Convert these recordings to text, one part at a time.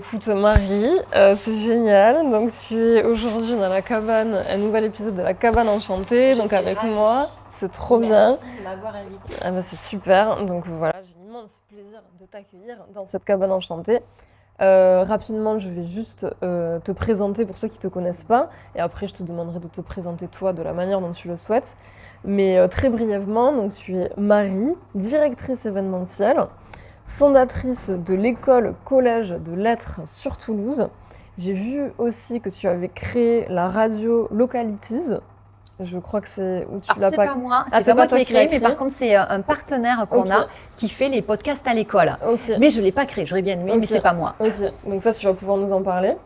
Écoute Marie, c'est génial. Donc je suis aujourd'hui dans la cabane, un nouvel épisode de la cabane enchantée. Je Donc suis avec ravie. moi, c'est trop bien. Merci de m'avoir invitée. Ah bah, c'est super. Donc voilà, j'ai l'immense plaisir de t'accueillir dans cette cabane enchantée. Rapidement, je vais juste te présenter pour ceux qui ne te connaissent pas. Et après, je te demanderai de te présenter toi de la manière dont tu le souhaites. Mais très brièvement, donc, je suis Marie, directrice événementielle, fondatrice de l'école collège de lettres sur Toulouse. J'ai vu aussi que tu avais créé la radio Localities. Je crois que c'est où tu Alors, l'as c'est pas. pas moi, Ah, c'est c'est pas moi toi qui l'ai qui l'as créé, mais par contre, c'est un partenaire qu'on Ok. a qui fait les podcasts à l'école. Ok. Mais je ne l'ai pas créé, j'aurais bien aimé, mais Ok. c'est pas moi. Ok, donc ça, tu vas pouvoir nous en parler.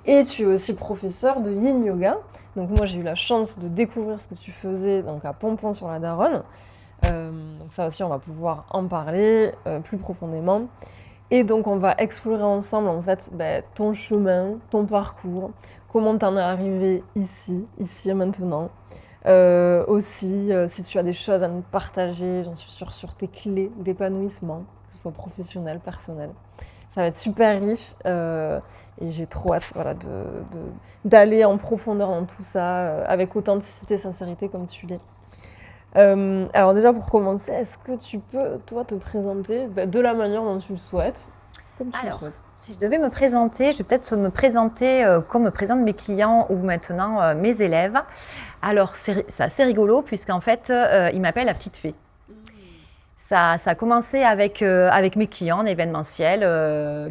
Et tu es aussi professeur de Yin Yoga. Donc moi, j'ai eu la chance de découvrir ce que tu faisais donc à Pompon sur la Daronne. Donc ça aussi, on va pouvoir en parler plus profondément. Et donc, on va explorer ensemble, en fait, ton chemin, ton parcours, comment t'en es arrivé ici et maintenant. Aussi, si tu as des choses à nous partager, j'en suis sûre, sur tes clés d'épanouissement, que ce soit professionnel, personnel. Ça va être super riche et j'ai trop hâte d'aller en profondeur dans tout ça avec authenticité et sincérité comme tu l'es. Alors déjà pour commencer, est-ce que tu peux toi te présenter de la manière dont tu le souhaites, comme tu le Alors, souhaites. si je devais me présenter, je vais peut-être me présenter comme me présentent mes clients ou maintenant mes élèves. Alors, c'est assez rigolo puisqu'en fait, ils m'appellent la petite fée. Ça a commencé avec mes clients en événementiel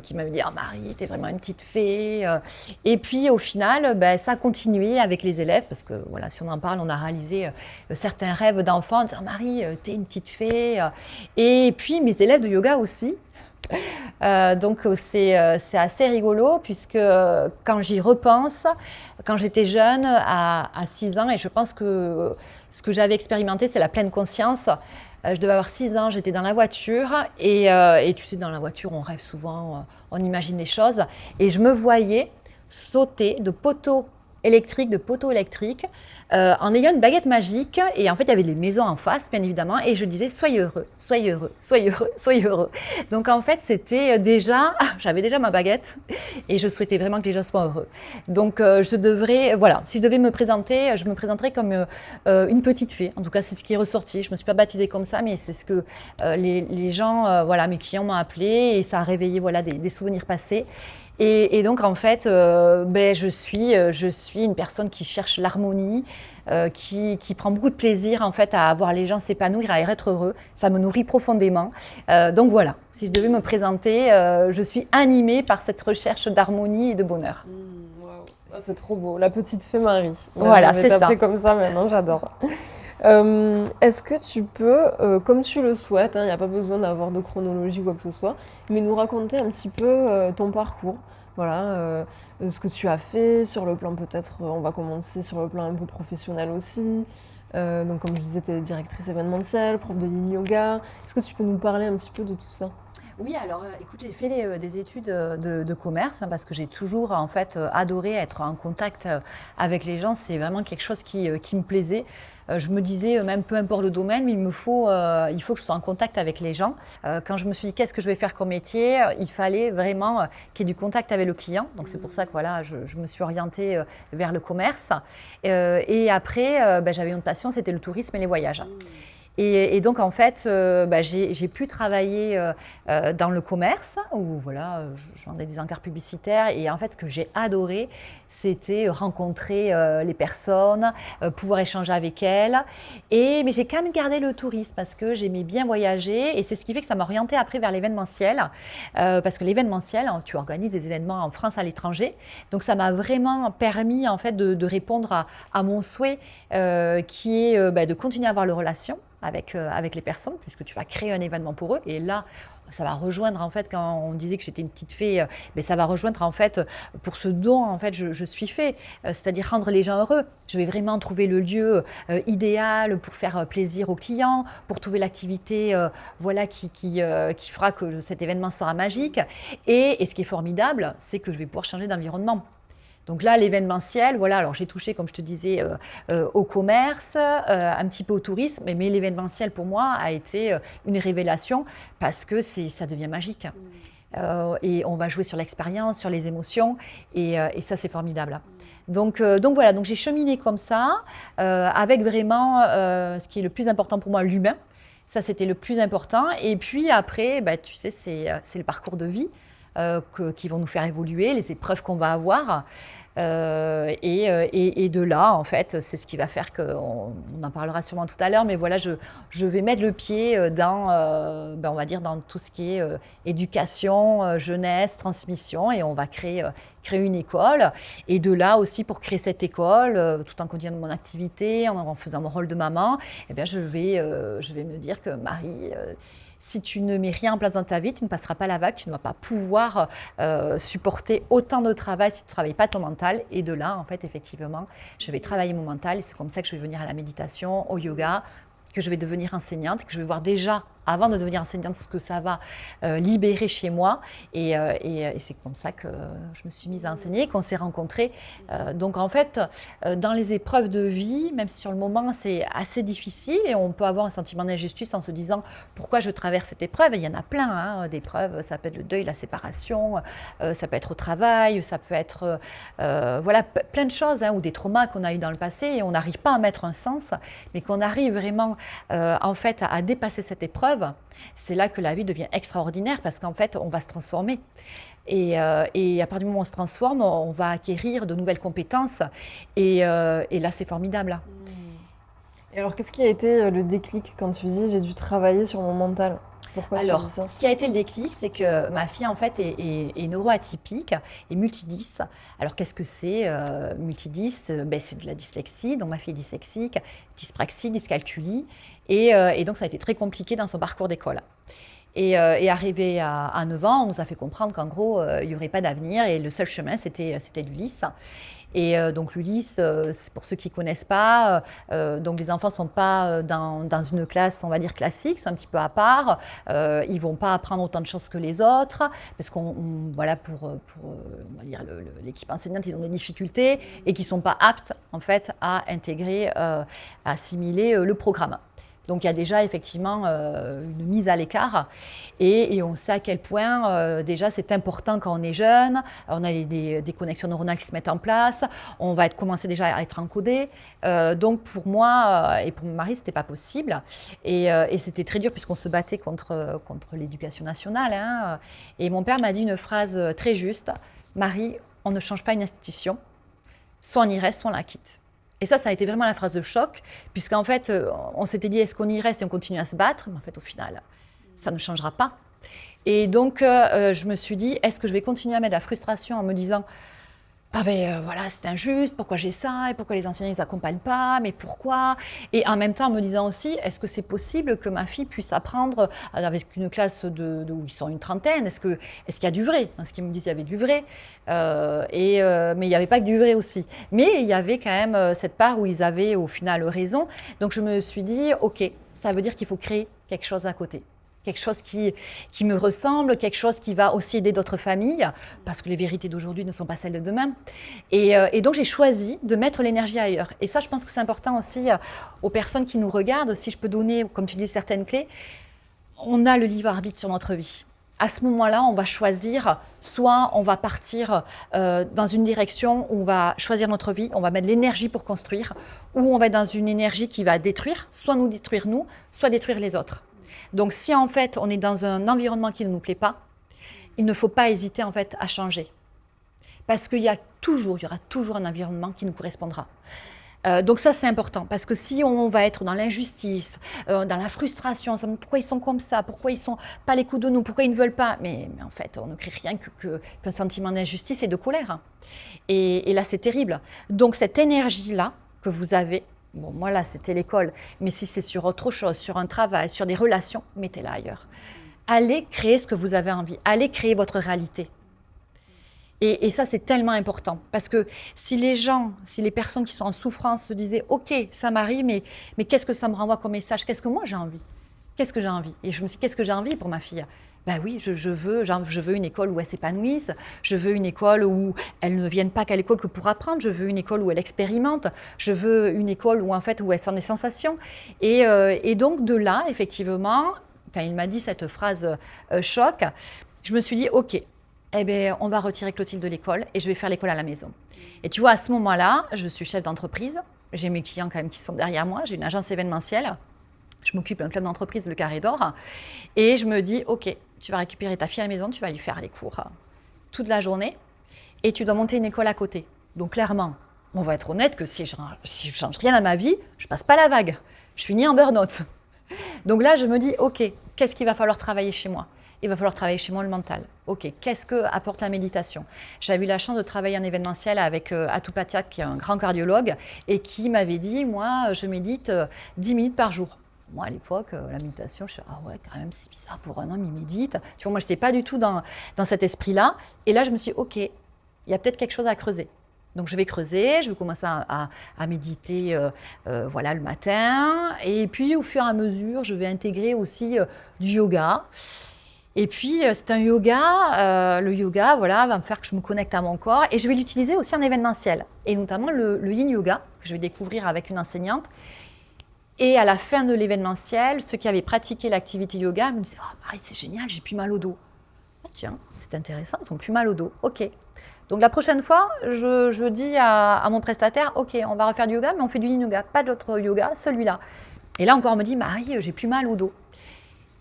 qui m'avaient dit « Ah Marie, t'es vraiment une petite fée ». Et puis au final, ça a continué avec les élèves parce que voilà, si on en parle, on a réalisé certains rêves d'enfants en disant « Marie, t'es une petite fée ». Et puis mes élèves de yoga aussi. Donc c'est assez rigolo puisque quand j'y repense, quand j'étais jeune, à 6 ans, et je pense que ce que j'avais expérimenté, c'est la pleine conscience. Je devais avoir 6 ans, j'étais dans la voiture et tu sais, dans la voiture, on rêve souvent, on imagine les choses. Et je me voyais sauter de poteau électrique, en ayant une baguette magique. Et en fait, il y avait les maisons en face, bien évidemment. Et je disais, soyez heureux, soyez heureux, soyez heureux, soyez heureux. Donc en fait, c'était déjà, j'avais déjà ma baguette et je souhaitais vraiment que les gens soient heureux. Donc voilà, si je devais me présenter, je me présenterais comme une petite fée. En tout cas, c'est ce qui est ressorti. Je ne me suis pas baptisée comme ça, mais c'est ce que les gens, voilà, mes clients m'ont appelé et ça a réveillé voilà, des souvenirs passés. Et donc, en fait, je suis une personne qui cherche l'harmonie, qui prend beaucoup de plaisir, en fait, à voir les gens s'épanouir, à être heureux. Ça me nourrit profondément. Donc, voilà, si je devais me présenter, je suis animée par cette recherche d'harmonie et de bonheur. Waouh. Ah, c'est trop beau, la petite fée Marie. Voilà, c'est ça. Je vais t'appeler comme ça maintenant, j'adore. Est-ce que tu peux, comme tu le souhaites, il n'y a pas besoin d'avoir de chronologie ou quoi que ce soit, mais nous raconter un petit peu ton parcours, voilà, ce que tu as fait sur le plan peut-être, on va commencer sur le plan un peu professionnel aussi. Donc comme je disais, tu es directrice événementielle, prof de yin yoga. Est-ce que tu peux nous parler un petit peu de tout ça? Oui, alors écoute, j'ai fait des études de commerce parce que j'ai toujours en fait adoré être en contact avec les gens. C'est vraiment quelque chose qui me plaisait. Je me disais, même peu importe le domaine, mais il faut que je sois en contact avec les gens. Quand je me suis dit qu'est-ce que je vais faire comme métier, il fallait vraiment qu'il y ait du contact avec le client. Donc c'est pour ça que voilà, je me suis orientée vers le commerce. Et après, j'avais une passion, c'était le tourisme et les voyages. Et donc, en fait, j'ai pu travailler dans le commerce où voilà, je vendais des encarts publicitaires. Et en fait, ce que j'ai adoré, c'était rencontrer les personnes, pouvoir échanger avec elles. Mais j'ai quand même gardé le tourisme parce que j'aimais bien voyager. Et c'est ce qui fait que ça m'a orientée après vers l'événementiel. Parce que l'événementiel, tu organises des événements en France, à l'étranger. Donc, ça m'a vraiment permis en fait, de répondre à mon souhait qui est de continuer à avoir le relation avec les personnes, puisque tu vas créer un événement pour eux. Et là, ça va rejoindre, en fait, quand on disait que j'étais une petite fée, ça va rejoindre, en fait, pour ce dont, en fait, je suis fait, c'est-à-dire rendre les gens heureux. Je vais vraiment trouver le lieu idéal pour faire plaisir aux clients, pour trouver l'activité voilà, qui fera que cet événement sera magique. Et ce qui est formidable, c'est que je vais pouvoir changer d'environnement. Donc là, l'événementiel, voilà, alors j'ai touché, comme je te disais, au commerce, un petit peu au tourisme, mais l'événementiel, pour moi, a été une révélation parce que ça devient magique. Et on va jouer sur l'expérience, sur les émotions, et ça c'est formidable. Donc voilà, donc j'ai cheminé comme ça, avec vraiment ce qui est le plus important pour moi, l'humain. Ça c'était le plus important. Et puis après, bah, tu sais, c'est le parcours de vie qui vont nous faire évoluer, les épreuves qu'on va avoir. Et de là, en fait, c'est ce qui va faire qu'on on en parlera sûrement tout à l'heure, mais voilà, je vais mettre le pied dans, on va dire, dans tout ce qui est éducation, jeunesse, transmission, et on va créer une école. Et de là aussi, pour créer cette école, tout en continuant mon activité, en faisant mon rôle de maman, eh bien, je vais me dire que Marie, si tu ne mets rien en place dans ta vie, tu ne passeras pas la vague, tu ne vas pas pouvoir supporter autant de travail si tu ne travailles pas ton mental. Et de là, en fait, effectivement, je vais travailler mon mental. Et c'est comme ça que je vais venir à la méditation, au yoga, que je vais devenir enseignante, que je vais voir déjà, avant de devenir enseignante, ce que ça va libérer chez moi. Et c'est comme ça que je me suis mise à enseigner, qu'on s'est rencontrés. Donc en fait, dans les épreuves de vie, même si sur le moment c'est assez difficile et on peut avoir un sentiment d'injustice en se disant pourquoi je traverse cette épreuve, et il y en a plein d'épreuves, ça peut être le deuil, la séparation, ça peut être au travail, ça peut être voilà, plein de choses, ou des traumas qu'on a eu dans le passé et on n'arrive pas à mettre un sens, mais qu'on arrive vraiment en fait à dépasser cette épreuve. C'est là que la vie devient extraordinaire parce qu'en fait, on va se transformer. Et à partir du moment où on se transforme, on va acquérir de nouvelles compétences. Et là, c'est formidable. Et alors, qu'est-ce qui a été le déclic quand tu dis j'ai dû travailler sur mon mental? Pourquoi tu dis ça? Ce qui a été le déclic, c'est que ma fille, en fait, est neuroatypique et multidys. Alors, qu'est-ce que c'est multidys? C'est de la dyslexie. Donc, ma fille est dyslexique, dyspraxie, dyscalculie. Et donc, ça a été très compliqué dans son parcours d'école. Et arrivé à 9 ans, on nous a fait comprendre qu'en gros, il n'y aurait pas d'avenir et le seul chemin, c'était l'ULIS. Et donc l'ULIS, c'est pour ceux qui ne connaissent pas, donc les enfants ne sont pas dans une classe, on va dire, classique, c'est un petit peu à part. Ils ne vont pas apprendre autant de choses que les autres, parce voilà, pour on va dire, l'équipe enseignante, ils ont des difficultés et qui ne sont pas aptes, en fait, à intégrer, à assimiler le programme. Donc il y a déjà effectivement une mise à l'écart et on sait à quel point déjà c'est important quand on est jeune, on a des connexions neuronales qui se mettent en place, on va commencer déjà à être encodé. Donc pour moi et pour mon mari, c'était pas possible et c'était très dur puisqu'on se battait contre l'éducation nationale. Et mon père m'a dit une phrase très juste: Marie, on ne change pas une institution, soit on y reste, soit on la quitte. Et ça a été vraiment la phrase de choc, puisqu'en fait, on s'était dit, est-ce qu'on y reste et on continue à se battre? Mais en fait, au final, ça ne changera pas. Et donc, je me suis dit, est-ce que je vais continuer à mettre la frustration en me disant, voilà, c'est injuste, pourquoi j'ai ça, et pourquoi les enseignants ne s'accompagnent pas, mais pourquoi? Et en même temps, en me disant aussi, est-ce que c'est possible que ma fille puisse apprendre avec une classe où ils sont une trentaine? Est-ce qu'il y a du vrai? Dans ce qu'ils me disent, il y avait du vrai, mais il n'y avait pas que du vrai aussi. Mais il y avait quand même cette part où ils avaient au final raison. Donc je me suis dit, ok, ça veut dire qu'il faut créer quelque chose à côté. Quelque chose qui me ressemble, quelque chose qui va aussi aider d'autres familles, parce que les vérités d'aujourd'hui ne sont pas celles de demain. Et donc, j'ai choisi de mettre l'énergie ailleurs. Et ça, je pense que c'est important aussi aux personnes qui nous regardent. Si je peux donner, comme tu dis, certaines clés, on a le libre arbitre sur notre vie. À ce moment-là, on va choisir, soit on va partir dans une direction où on va choisir notre vie, on va mettre l'énergie pour construire, ou on va être dans une énergie qui va détruire, soit nous détruire nous, soit détruire les autres. Donc si en fait on est dans un environnement qui ne nous plaît pas, il ne faut pas hésiter en fait à changer. Parce qu'il y aura toujours un environnement qui nous correspondra. Donc ça c'est important, parce que si on va être dans l'injustice, dans la frustration, pourquoi ils sont comme ça, pourquoi ils ne sont pas à l'écoute de nous, pourquoi ils ne veulent pas, mais en fait on ne crée rien qu'un sentiment d'injustice et de colère. Et là c'est terrible. Donc cette énergie-là que vous avez, bon, moi là, c'était l'école, mais si c'est sur autre chose, sur un travail, sur des relations, mettez-la ailleurs. Allez créer ce que vous avez envie, allez créer votre réalité. Et ça, c'est tellement important, parce que si les personnes qui sont en souffrance se disaient « Ok, ça m'arrive, mais qu'est-ce que ça me renvoie comme message? Qu'est-ce que moi j'ai envie? Qu'est-ce que j'ai envie ?» Et je me suis dit « Qu'est-ce que j'ai envie pour ma fille ?» Ben oui, je veux une école où elle s'épanouisse, je veux une école où elle ne vienne pas qu'à l'école que pour apprendre, je veux une école où elle expérimente, je veux une école où elle sent des sensations. Et donc de là, effectivement, quand il m'a dit cette phrase choc, Je me suis dit, ok, eh bien, on va retirer Clotilde de l'école et je vais faire l'école à la maison. Et tu vois, à ce moment-là, je suis chef d'entreprise. J'ai mes clients quand même qui sont derrière moi. J'ai une agence événementielle. Je m'occupe d'un club d'entreprise, le Carré d'Or. Et je me dis, ok, tu vas récupérer ta fille à la maison, tu vas lui faire les cours toute la journée et tu dois monter une école à côté. Donc clairement, on va être honnête que si je change rien à ma vie, je passe pas la vague. Je finis en burn-out. Donc là, je me dis, ok, qu'est-ce qu'il va falloir travailler chez moi? Il va falloir travailler chez moi le mental. Ok, qu'est-ce que apporte la méditation? J'avais eu la chance de travailler en événementiel avec Atou Patiat, qui est un grand cardiologue, et qui m'avait dit, moi, je médite 10 minutes par jour. Moi, à l'époque, la méditation, je suis ah ouais, quand même, c'est bizarre pour un homme, il médite. Tu vois, moi, je n'étais pas du tout dans cet esprit-là. Et là, je me suis dit, ok, il y a peut-être quelque chose à creuser. Donc, je vais creuser, je vais commencer à méditer voilà, le matin. Et puis, au fur et à mesure, je vais intégrer aussi du yoga. Et puis, c'est un yoga. Le yoga, voilà, va me faire que je me connecte à mon corps. Et je vais l'utiliser aussi en événementiel. Et notamment le yin yoga, que je vais découvrir avec une enseignante. Et à la fin de l'événementiel, ceux qui avaient pratiqué l'activité yoga me disaient « Oh Marie, c'est génial, j'ai plus mal au dos. » Ah, tiens, c'est intéressant, ils n'ont plus mal au dos. Ok. Donc la prochaine fois, je dis à mon prestataire « Ok, on va refaire du yoga, mais on fait du yin yoga, pas d'autre yoga, celui-là. » Et là encore, on me dit « Marie, j'ai plus mal au dos. »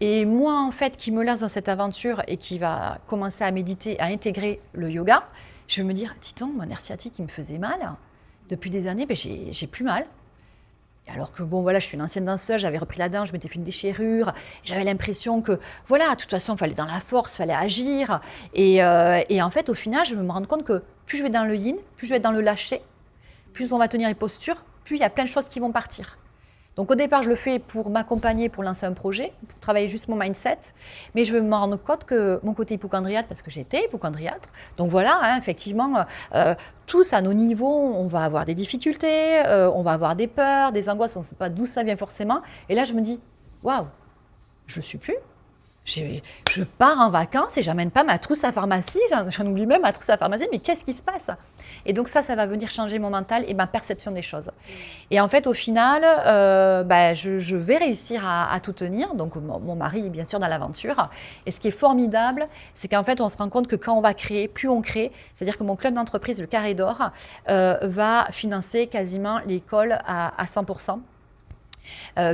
Et moi, en fait, qui me lance dans cette aventure et qui va commencer à méditer, à intégrer le yoga, je vais me dire « Dis donc, mon nerf sciatique, il me faisait mal. Depuis des années, ben, j'ai plus mal. » Alors que bon, voilà, je suis une ancienne danseuse, j'avais repris la danse, je m'étais fait une déchirure, j'avais l'impression que, voilà, de toute façon, il fallait dans la force, il fallait agir. Et en fait, au final, je me rends compte que plus je vais dans le yin, plus je vais dans le lâcher, plus on va tenir les postures, plus il y a plein de choses qui vont partir. Donc au départ, je le fais pour m'accompagner, pour lancer un projet, pour travailler juste mon mindset. Mais je vais me rendre compte que mon côté hypocondriaque, parce que j'étais hypocondriaque, donc voilà, hein, effectivement, tous à nos niveaux, on va avoir des difficultés, on va avoir des peurs, des angoisses, on ne sait pas d'où ça vient forcément. Et là, je me dis, waouh, je ne suis plus. Je pars en vacances et j'amène pas ma trousse à pharmacie, j'en oublie même ma trousse à pharmacie, mais qu'est-ce qui se passe? Et donc ça va venir changer mon mental et ma perception des choses. Et en fait, au final, je vais réussir à tout tenir. Donc mon mari est bien sûr dans l'aventure. Et ce qui est formidable, c'est qu'en fait, on se rend compte que quand on va créer, plus on crée, c'est-à-dire que mon club d'entreprise, le Carré d'Or, va financer quasiment l'école à 100%.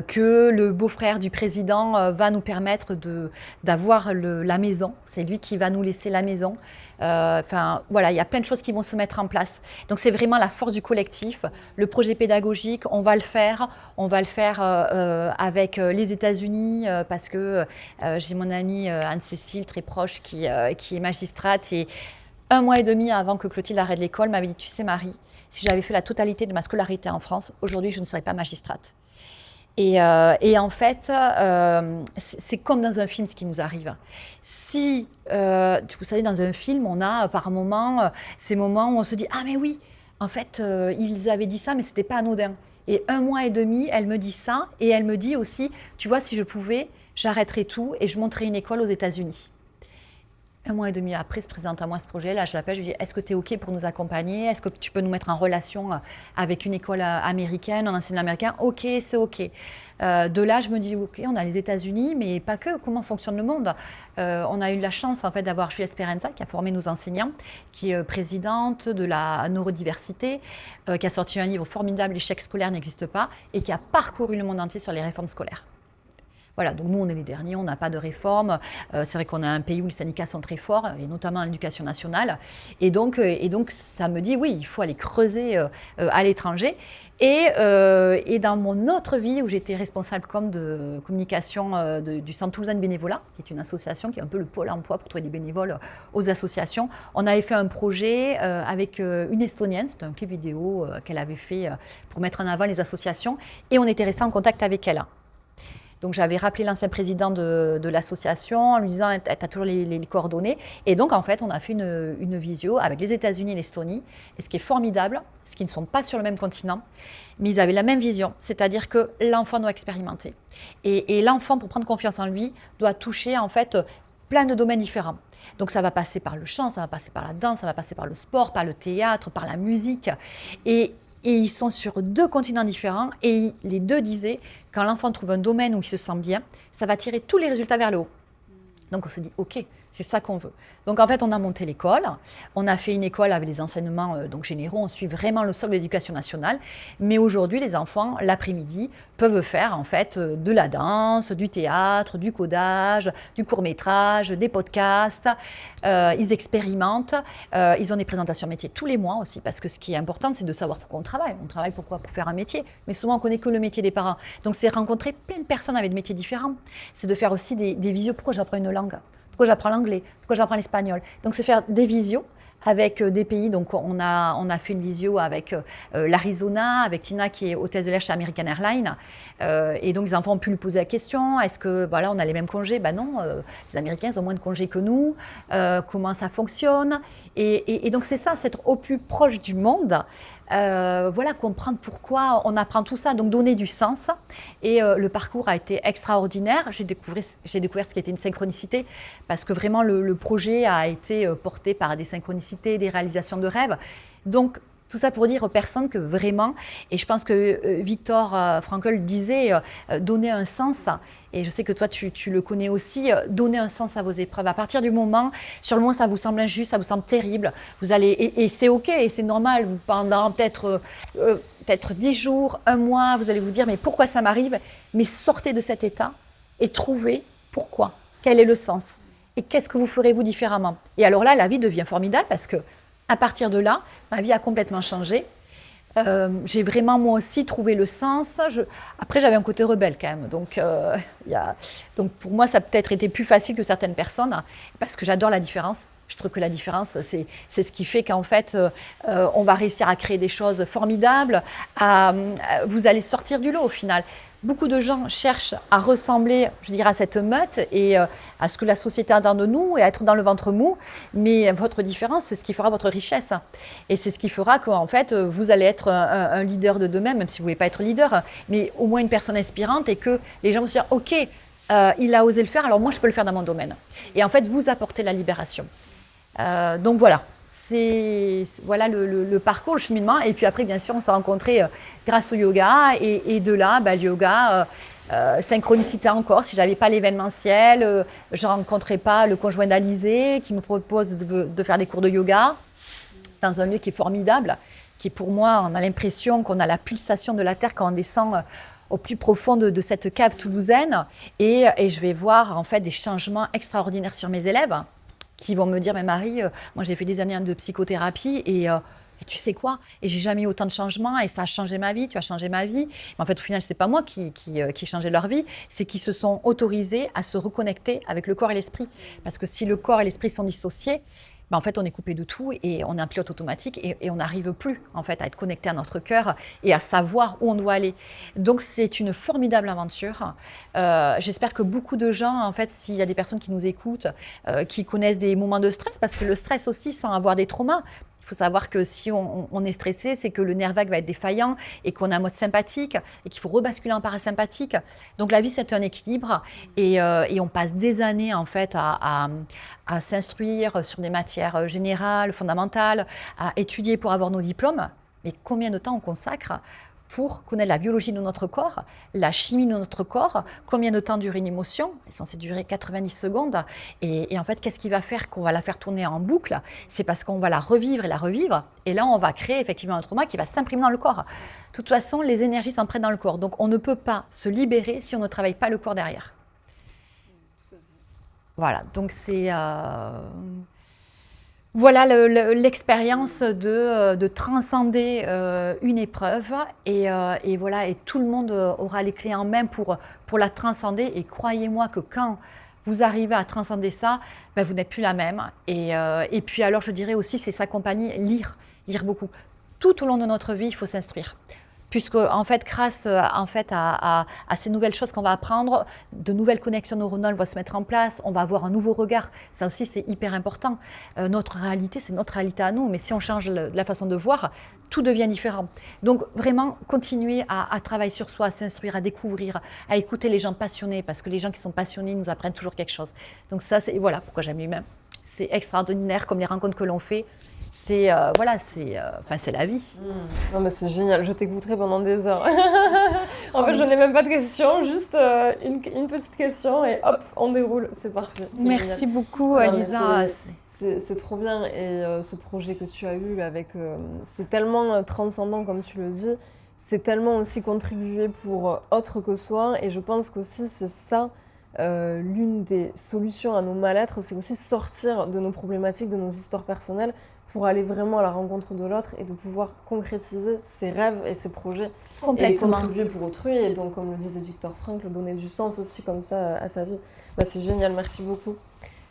Que le beau-frère du président va nous permettre d'avoir la maison. C'est lui qui va nous laisser la maison. Enfin, voilà, il y a plein de choses qui vont se mettre en place. Donc, c'est vraiment la force du collectif. Le projet pédagogique, on va le faire. On va le faire avec les États-Unis parce que j'ai mon amie Anne-Cécile, très proche, qui est magistrate. Et 1 mois et demi avant que Clotilde arrête l'école, m'avait dit, tu sais Marie, si j'avais fait la totalité de ma scolarité en France, aujourd'hui, je ne serais pas magistrate. Et en fait, c'est comme dans un film ce qui nous arrive. Si, vous savez, dans un film, on a par moments ces moments où on se dit « Ah mais oui, en fait, ils avaient dit ça, mais c'était pas anodin. » Et 1 mois et demi, elle me dit ça, et elle me dit aussi « Tu vois, si je pouvais, j'arrêterais tout et je monterais une école aux États-Unis. » 1 mois et demi après, se présente à moi ce projet. Là, je l'appelle, je lui dis, est-ce que tu es OK pour nous accompagner? Est-ce que tu peux nous mettre en relation avec une école américaine, un enseignement américain? OK, c'est OK. De là, je me dis, OK, on a les États-Unis, mais pas que. Comment fonctionne le monde? On a eu la chance, en fait, d'avoir Julia Speranza, qui a formé nos enseignants, qui est présidente de la neurodiversité, qui a sorti un livre formidable, L'échec scolaire n'existe pas, et qui a parcouru le monde entier sur les réformes scolaires. Voilà, donc nous, on est les derniers, on n'a pas de réforme. C'est vrai qu'on a un pays où les syndicats sont très forts, et notamment l'éducation nationale. Et donc, ça me dit, oui, il faut aller creuser à l'étranger. Et dans mon autre vie, où j'étais responsable de communication du Centre Toulousain de Bénévolat, qui est une association qui est un peu le pôle emploi pour trouver des bénévoles aux associations, on avait fait un projet avec une Estonienne, c'était un clip vidéo qu'elle avait fait pour mettre en avant les associations, et on était resté en contact avec elle. Donc, j'avais rappelé l'ancien président de l'association en lui disant « Tu as toujours les coordonnées ?» Et donc, en fait, on a fait une visio avec les États-Unis et l'Estonie. Et ce qui est formidable, c'est qu'ils ne sont pas sur le même continent, mais ils avaient la même vision. C'est-à-dire que l'enfant doit expérimenter. Et l'enfant, pour prendre confiance en lui, doit toucher, en fait, plein de domaines différents. Donc, ça va passer par le chant, ça va passer par la danse, ça va passer par le sport, par le théâtre, par la musique. Et ils sont sur 2 continents différents et les 2 disaient, quand l'enfant trouve un domaine où il se sent bien, ça va tirer tous les résultats vers le haut. Donc on se dit, ok, C'est ça qu'on veut. Donc en fait, on a monté l'école, on a fait une école avec les enseignements donc généraux, on suit vraiment le socle de l'éducation nationale. Mais aujourd'hui, les enfants, l'après-midi, peuvent faire en fait de la danse, du théâtre, du codage, du court-métrage, des podcasts. Ils expérimentent, ils ont des présentations métiers tous les mois aussi, parce que ce qui est important, c'est de savoir pourquoi on travaille. On travaille pourquoi? Pour faire un métier, mais souvent on connaît que le métier des parents. Donc c'est rencontrer plein de personnes avec des métiers différents. C'est de faire aussi des visios. Pourquoi j'apprends une langue? Pourquoi j'apprends l'anglais? Pourquoi j'apprends l'espagnol? Donc c'est faire des visios avec des pays. Donc on a fait une visio avec l'Arizona, avec Tina qui est hôtesse de l'air chez American Airlines. Et donc les enfants ont pu lui poser la question, est-ce que voilà, on a les mêmes congés? Ben non, les Américains ils ont moins de congés que nous. Comment ça fonctionne? Et donc c'est ça, c'est être au plus proche du monde. Voilà, comprendre pourquoi on apprend tout ça, donc donner du sens. Et le parcours a été extraordinaire. J'ai découvert ce qui était une synchronicité, parce que vraiment le projet a été porté par des synchronicités, des réalisations de rêves. Donc tout ça pour dire aux personnes que vraiment, et je pense que Viktor Frankl disait, donner un sens, et je sais que toi tu le connais aussi, donner un sens à vos épreuves. À partir du moment, sur le moment ça vous semble injuste, ça vous semble terrible, vous allez, et c'est ok, et c'est normal, vous, pendant peut-être 10 jours, un mois, vous allez vous dire mais pourquoi ça m'arrive? Mais sortez de cet état et trouvez pourquoi, quel est le sens, et qu'est-ce que vous ferez vous différemment. Et alors là, la vie devient formidable, parce que à partir de là, ma vie a complètement changé. J'ai vraiment moi aussi trouvé le sens. Après, j'avais un côté rebelle quand même. Donc pour moi, ça a peut-être été plus facile que certaines personnes, parce que j'adore la différence. Je trouve que la différence, c'est ce qui fait qu'en fait, on va réussir à créer des choses formidables. Vous allez sortir du lot au final. Beaucoup de gens cherchent à ressembler, je dirais, à cette meute et à ce que la société attend de nous et à être dans le ventre mou. Mais votre différence, c'est ce qui fera votre richesse. Et c'est ce qui fera qu'en fait, vous allez être un leader de demain, même si vous ne voulez pas être leader, mais au moins une personne inspirante, et que les gens vont se dire « Ok, il a osé le faire, alors moi, je peux le faire dans mon domaine. » Et en fait, vous apportez la libération. Donc voilà. C'est voilà le parcours, le cheminement. Et puis après, bien sûr, on s'est rencontrés grâce au yoga. Et de là, le yoga, synchronicité encore. Si je n'avais pas l'événementiel, je ne rencontrais pas le conjoint d'Alizé qui me propose de faire des cours de yoga dans un lieu qui est formidable, qui pour moi, on a l'impression qu'on a la pulsation de la terre quand on descend au plus profond de cette cave toulousaine. Et je vais voir en fait des changements extraordinaires sur mes élèves, qui vont me dire, mais Marie, moi j'ai fait des années de psychothérapie et tu sais quoi? Et j'ai jamais eu autant de changements et ça a changé ma vie, tu as changé ma vie. Mais en fait, au final, c'est pas moi qui changeais leur vie, c'est qu'ils se sont autorisés à se reconnecter avec le corps et l'esprit. Parce que si le corps et l'esprit sont dissociés, en fait, on est coupé de tout et on est un pilote automatique et on n'arrive plus en fait à être connecté à notre cœur et à savoir où on doit aller. Donc, c'est une formidable aventure. J'espère que beaucoup de gens, en fait, s'il y a des personnes qui nous écoutent, qui connaissent des moments de stress, parce que le stress aussi, sans avoir des traumas, il faut savoir que si on est stressé, c'est que le nerf vague va être défaillant et qu'on a un mode sympathique et qu'il faut rebasculer en parasympathique. Donc la vie, c'est un équilibre et on passe des années en fait à s'instruire sur des matières générales, fondamentales, à étudier pour avoir nos diplômes. Mais combien de temps on consacre pour connaître la biologie de notre corps, la chimie de notre corps, combien de temps dure une émotion? Elle est censée durer 90 secondes. Et en fait, qu'est-ce qui va faire qu'on va la faire tourner en boucle? C'est parce qu'on va la revivre et la revivre. Et là, on va créer effectivement un trauma qui va s'imprimer dans le corps. De toute façon, les énergies s'imprègnent dans le corps. Donc, on ne peut pas se libérer si on ne travaille pas le corps derrière. Voilà, donc c'est... Voilà l'expérience de transcender une épreuve et voilà, et tout le monde aura les clés en main pour la transcender. Et croyez-moi que quand vous arrivez à transcender ça, vous n'êtes plus la même. Et puis alors je dirais aussi, c'est s'accompagner, lire beaucoup. Tout au long de notre vie, il faut s'instruire. Puisque en fait, grâce en fait, à ces nouvelles choses qu'on va apprendre, de nouvelles connexions neuronales vont se mettre en place, on va avoir un nouveau regard. Ça aussi, c'est hyper important. Notre réalité, c'est notre réalité à nous. Mais si on change la façon de voir, tout devient différent. Donc vraiment, continuer à travailler sur soi, à s'instruire, à découvrir, à écouter les gens passionnés, parce que les gens qui sont passionnés nous apprennent toujours quelque chose. Donc ça, c'est voilà pourquoi j'aime lui-même. C'est extraordinaire comme les rencontres que l'on fait. voilà, c'est la vie. Non, mais c'est génial, je t'écouterai pendant des heures. En fait, je n'ai même pas de questions, juste une petite question et hop, on déroule, c'est parfait. C'est Merci génial. beaucoup, Non, mais Lisa. c'est trop bien et ce projet que tu as eu avec, c'est tellement transcendant comme tu le dis, c'est tellement aussi contribué pour autre que soi et je pense qu'aussi c'est ça l'une des solutions à nos mal-être, c'est aussi sortir de nos problématiques, de nos histoires personnelles pour aller vraiment à la rencontre de l'autre et de pouvoir concrétiser ses rêves et ses projets et Complètement. contribuer pour autrui et donc comme le disait Viktor Frankl, donner du sens aussi comme ça à sa vie. Bah, c'est génial, merci beaucoup.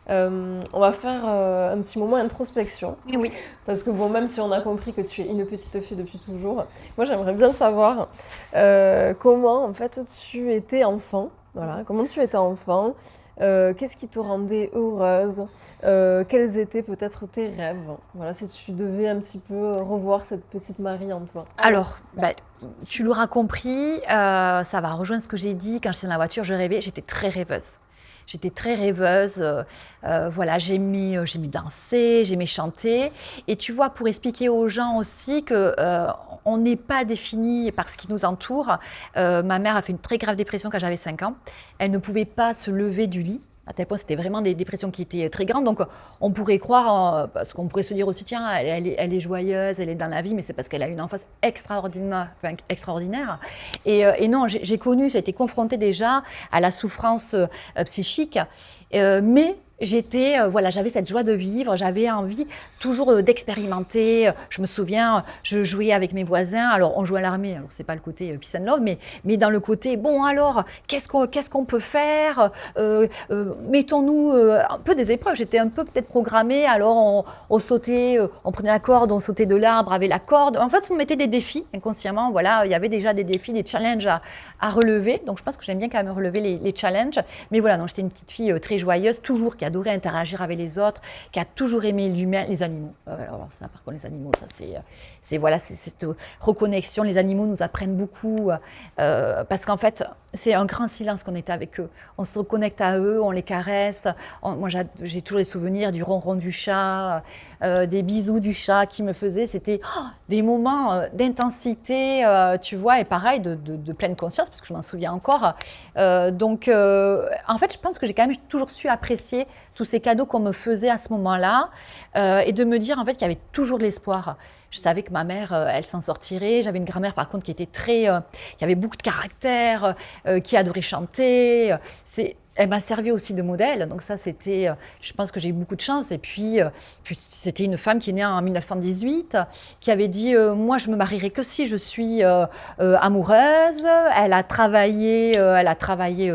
On va faire un petit moment introspection. Et oui. Parce que bon, même si on a compris que tu es une petite fille depuis toujours, moi j'aimerais bien savoir comment en fait tu étais enfant. Voilà, comment tu étais enfant, qu'est-ce qui te rendait heureuse, quels étaient peut-être tes rêves. Voilà, si tu devais un petit peu revoir cette petite Marie en toi. Alors, tu l'auras compris, ça va rejoindre ce que j'ai dit quand j'étais dans la voiture, je rêvais, j'étais très rêveuse. J'étais très rêveuse, voilà, j'aimais danser, j'aimais chanter. Et tu vois, pour expliquer aux gens aussi que on n'est pas défini par ce qui nous entoure. Ma mère a fait une très grave dépression quand j'avais 5 ans. Elle ne pouvait pas se lever du lit. À tel point, c'était vraiment des dépressions qui étaient très grandes. Donc, on pourrait croire, parce qu'on pourrait se dire aussi, tiens, elle est joyeuse, elle est dans la vie, mais c'est parce qu'elle a une enfance extraordinaire. Et non, j'ai été confrontée déjà à la souffrance psychique. Mais j'avais cette joie de vivre, j'avais envie toujours d'expérimenter. Je me souviens, je jouais avec mes voisins. Alors, on jouait à l'armée, alors c'est pas le côté peace and love, mais dans le côté, bon alors, qu'est-ce qu'on peut faire mettons-nous un peu des épreuves. J'étais un peu peut-être programmée, alors on sautait, on prenait la corde, on sautait de l'arbre avec la corde. En fait, on mettait des défis inconsciemment. Voilà, il y avait déjà des défis, des challenges à relever. Donc, je pense que j'aime bien quand même relever les challenges. Mais voilà, donc j'étais une petite fille très joyeuse, toujours qui adorait interagir avec les autres, qui a toujours aimé l'humain, les animaux. Alors ça, par contre, les animaux, ça c'est voilà, c'est cette reconnexion. Les animaux nous apprennent beaucoup parce qu'en fait, c'est un grand silence qu'on était avec eux. On se reconnecte à eux, on les caresse. Moi, j'ai toujours des souvenirs du ronron du chat, des bisous du chat qui me faisait. C'était des moments d'intensité, tu vois, et pareil, de pleine conscience, parce que je m'en souviens encore. Donc, en fait, je pense que j'ai quand même toujours su apprécier tous ces cadeaux qu'on me faisait à ce moment-là et de me dire, en fait, qu'il y avait toujours de l'espoir. Je savais que ma mère, elle s'en sortirait. J'avais une grand-mère, par contre, qui était qui avait beaucoup de caractère, qui adorait chanter. Elle m'a servi aussi de modèle, donc ça c'était, je pense que j'ai eu beaucoup de chance. Et puis c'était une femme qui est née en 1918, qui avait dit moi je me marierai que si je suis amoureuse. Elle a travaillé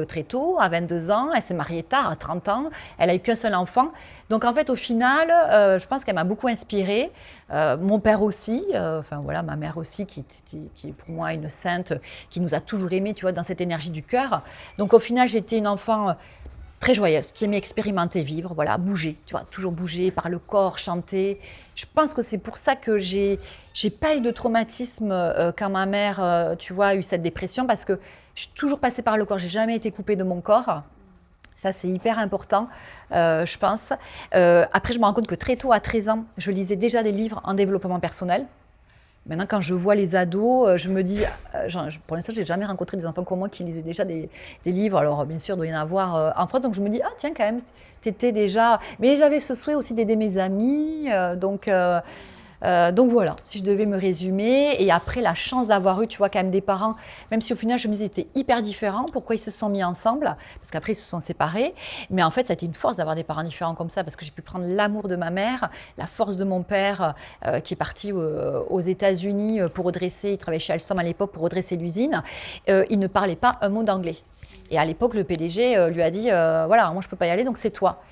très tôt, à 22 ans. Elle s'est mariée tard, à 30 ans. Elle a eu qu'un seul enfant. Donc en fait au final, je pense qu'elle m'a beaucoup inspirée. Mon père aussi, enfin voilà, ma mère aussi, qui est pour moi une sainte, qui nous a toujours aimés, tu vois, dans cette énergie du cœur. Donc au final, j'étais une enfant très joyeuse, qui aimait expérimenter, vivre, voilà, bouger, tu vois, toujours bouger par le corps, chanter. Je pense que c'est pour ça que j'ai pas eu de traumatisme quand ma mère, tu vois, a eu cette dépression, parce que je suis toujours passée par le corps, j'ai jamais été coupée de mon corps. Ça, c'est hyper important, je pense. Après, je me rends compte que très tôt, à 13 ans, je lisais déjà des livres en développement personnel. Maintenant, quand je vois les ados, je me dis, pour l'instant, je n'ai jamais rencontré des enfants comme moi qui lisaient déjà des livres. Alors, bien sûr, il doit y en avoir en France. Donc, je me dis, ah tiens, quand même, tu étais déjà... Mais j'avais ce souhait aussi d'aider mes amis. Donc voilà, si je devais me résumer. Et après, la chance d'avoir eu, tu vois, quand même des parents, même si au final, je me disais, ils étaient hyper différents. Pourquoi ils se sont mis ensemble? Parce qu'après, ils se sont séparés. Mais en fait, ça a été une force d'avoir des parents différents comme ça, parce que j'ai pu prendre l'amour de ma mère, la force de mon père, qui est parti aux États-Unis pour redresser, il travaillait chez Alstom à l'époque pour redresser l'usine. Il ne parlait pas un mot d'anglais. Et à l'époque, le PDG lui a dit, voilà, moi, je ne peux pas y aller, donc c'est toi.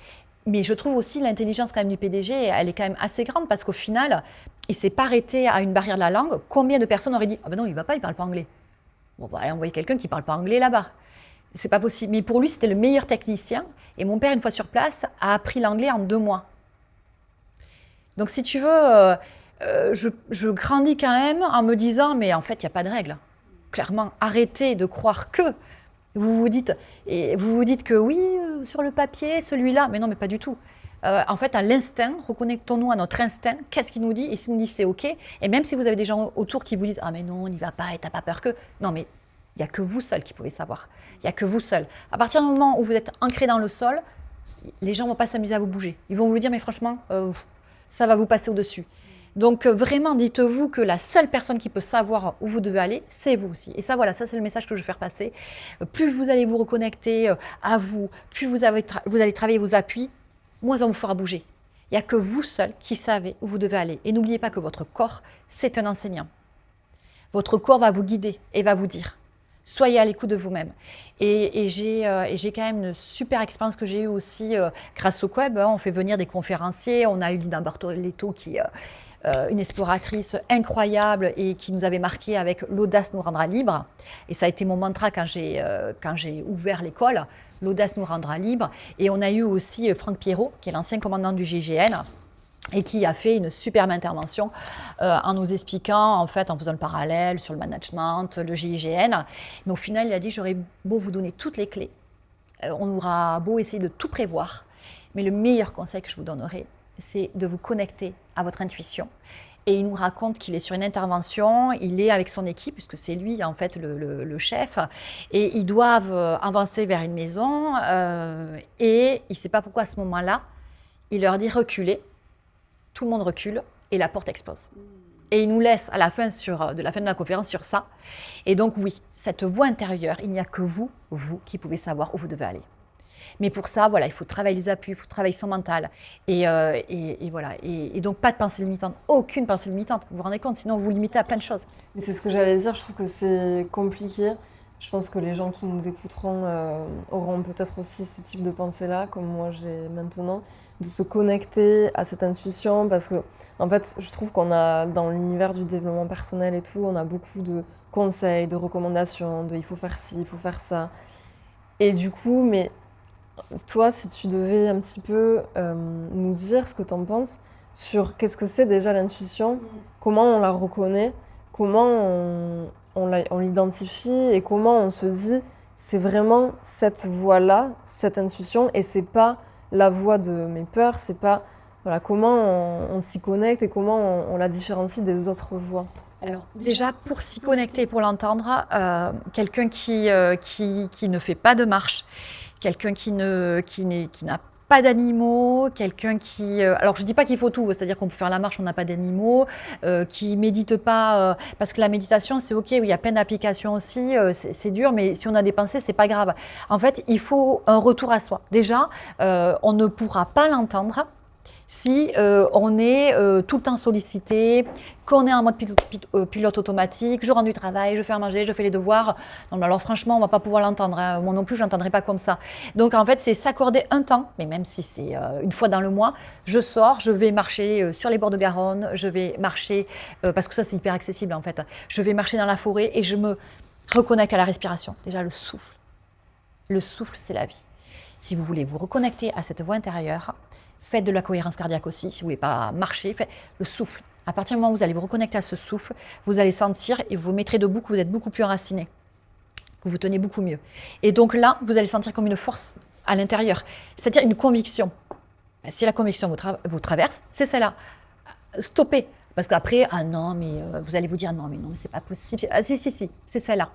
Mais je trouve aussi l'intelligence quand même du PDG, elle est quand même assez grande, parce qu'au final, il ne s'est pas arrêté à une barrière de la langue. Combien de personnes auraient dit « Ah ben non, il ne va pas, il ne parle pas anglais ». Bon, bah, allez envoyer quelqu'un qui ne parle pas anglais là-bas. C'est pas possible. Mais pour lui, c'était le meilleur technicien. Et mon père, une fois sur place, a appris l'anglais en 2 mois. Donc si tu veux, je grandis quand même en me disant « Mais en fait, il n'y a pas de règle. » Clairement, arrêtez de croire que... Vous vous dites que oui, sur le papier, celui-là, mais non, mais pas du tout. En fait, à l'instinct, reconnectons-nous à notre instinct. Qu'est-ce qu'il nous dit? Et s'il nous dit c'est OK, et même si vous avez des gens autour qui vous disent ah mais non, on n'y va pas et t'as pas peur que. Non mais il n'y a que vous seul qui pouvez savoir. Il n'y a que vous seul. À partir du moment où vous êtes ancré dans le sol, les gens ne vont pas s'amuser à vous bouger. Ils vont vous dire mais franchement, ça va vous passer au-dessus. Donc vraiment, dites-vous que la seule personne qui peut savoir où vous devez aller, c'est vous aussi. Et ça, voilà, ça c'est le message que je veux faire passer. Plus vous allez vous reconnecter à vous, plus vous allez travailler vos appuis, moins on vous fera bouger. Il n'y a que vous seul qui savez où vous devez aller. Et n'oubliez pas que votre corps, c'est un enseignant. Votre corps va vous guider et va vous dire. Soyez à l'écoute de vous-même. Et j'ai quand même une super expérience que j'ai eue aussi grâce au web. On fait venir des conférenciers. On a eu Lina Bartoletto qui une exploratrice incroyable et qui nous avait marqué avec l'audace nous rendra libre. Et ça a été mon mantra quand j'ai ouvert l'école. L'audace nous rendra libre. Et on a eu aussi Franck Pierrot, qui est l'ancien commandant du GIGN, et qui a fait une superbe intervention en nous expliquant, en fait, en faisant le parallèle sur le management, le GIGN. Mais au final, il a dit, j'aurais beau vous donner toutes les clés, on aura beau essayer de tout prévoir, mais le meilleur conseil que je vous donnerai, c'est de vous connecter à votre intuition. Et il nous raconte qu'il est sur une intervention, il est avec son équipe, puisque c'est lui en fait le chef, et ils doivent avancer vers une maison, et il ne sait pas pourquoi à ce moment-là, il leur dit reculez, tout le monde recule, et la porte explose. Et il nous laisse à la fin de la conférence sur ça. Et donc oui, cette voix intérieure, il n'y a que vous qui pouvez savoir où vous devez aller. Mais pour ça, voilà, il faut travailler les appuis, il faut travailler son mental. Et voilà. Et donc, pas de pensée limitante, aucune pensée limitante. Vous vous rendez compte, sinon vous vous limitez à plein de choses. Et c'est ce que j'allais dire, je trouve que c'est compliqué. Je pense que les gens qui nous écouteront auront peut-être aussi ce type de pensée-là, comme moi j'ai maintenant, de se connecter à cette intuition. Parce que, en fait, je trouve qu'on a, dans l'univers du développement personnel et tout, on a beaucoup de conseils, de recommandations, de il faut faire ci, il faut faire ça. Et du coup, mais toi, si tu devais un petit peu nous dire ce que tu en penses sur qu'est-ce que c'est déjà l'intuition, comment on la reconnaît, comment on l'identifie et comment on se dit c'est vraiment cette voix-là, cette intuition et c'est pas la voix de mes peurs, c'est pas voilà, comment on s'y connecte et comment on la différencie des autres voix. Alors déjà, pour s'y connecter et pour l'entendre, quelqu'un qui ne fait pas de marche, quelqu'un qui n'a pas d'animaux, quelqu'un qui... alors je ne dis pas qu'il faut tout, c'est-à-dire qu'on peut faire la marche, on n'a pas d'animaux, qui ne médite pas, parce que la méditation c'est ok, il y a plein d'applications aussi, c'est dur, mais si on a des pensées, c'est pas grave. En fait, il faut un retour à soi. Déjà, on ne pourra pas l'entendre si on est tout le temps sollicité, qu'on est en mode pilote automatique, je rentre du travail, je fais à manger, je fais les devoirs. Non, mais alors franchement, on ne va pas pouvoir l'entendre. Hein. Moi non plus, je ne l'entendrai pas comme ça. Donc en fait, c'est s'accorder un temps, mais même si c'est une fois dans le mois, je sors, je vais marcher sur les bords de Garonne, je vais marcher, parce que ça c'est hyper accessible en fait, je vais marcher dans la forêt et je me reconnecte à la respiration. Déjà le souffle. Le souffle, c'est la vie. Si vous voulez vous reconnecter à cette voix intérieure, faites de la cohérence cardiaque aussi, si vous ne voulez pas marcher, faites le souffle. À partir du moment où vous allez vous reconnecter à ce souffle, vous allez sentir et vous vous mettrez debout que vous êtes beaucoup plus enraciné, que vous tenez beaucoup mieux. Et donc là, vous allez sentir comme une force à l'intérieur, c'est-à-dire une conviction. Si la conviction vous traverse, c'est celle-là. Stoppez. Parce qu'après, ah non, mais vous allez vous dire non, mais c'est pas possible. Ah, si, c'est celle-là.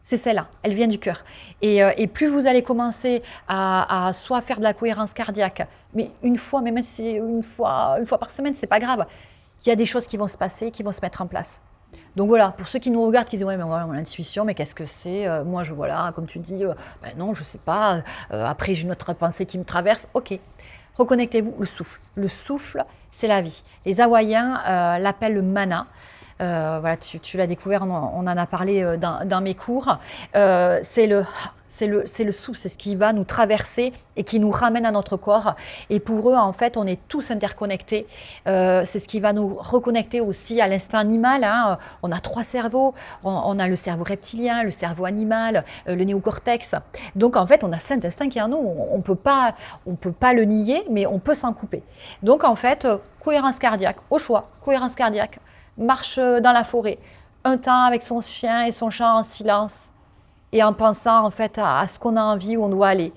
C'est celle-là, elle vient du cœur. Et plus vous allez commencer à soit faire de la cohérence cardiaque, mais une fois, mais même si une fois par semaine, c'est pas grave. Il y a des choses qui vont se passer, qui vont se mettre en place. Donc voilà, pour ceux qui nous regardent, qui disent ouais, mais ouais, on a l'intuition, mais qu'est-ce que c'est moi, voilà, comme tu dis, ben non, je sais pas. Après, j'ai une autre pensée qui me traverse. Ok, reconnectez-vous, le souffle. Le souffle, c'est la vie. Les Hawaïens l'appellent le mana. Voilà, tu l'as découvert, on en a parlé dans mes cours. C'est le souffle, c'est ce qui va nous traverser et qui nous ramène à notre corps. Et pour eux, en fait, on est tous interconnectés. C'est ce qui va nous reconnecter aussi à l'instinct animal. Hein. On a 3 cerveaux. On a le cerveau reptilien, le cerveau animal, le néocortex. Donc, en fait, on a 5 instincts qui est en nous. On peut pas le nier, mais on peut s'en couper. Donc, en fait, cohérence cardiaque, au choix, cohérence cardiaque. Marche dans la forêt, un temps avec son chien et son chat en silence et en pensant en fait à ce qu'on a envie, où on doit aller.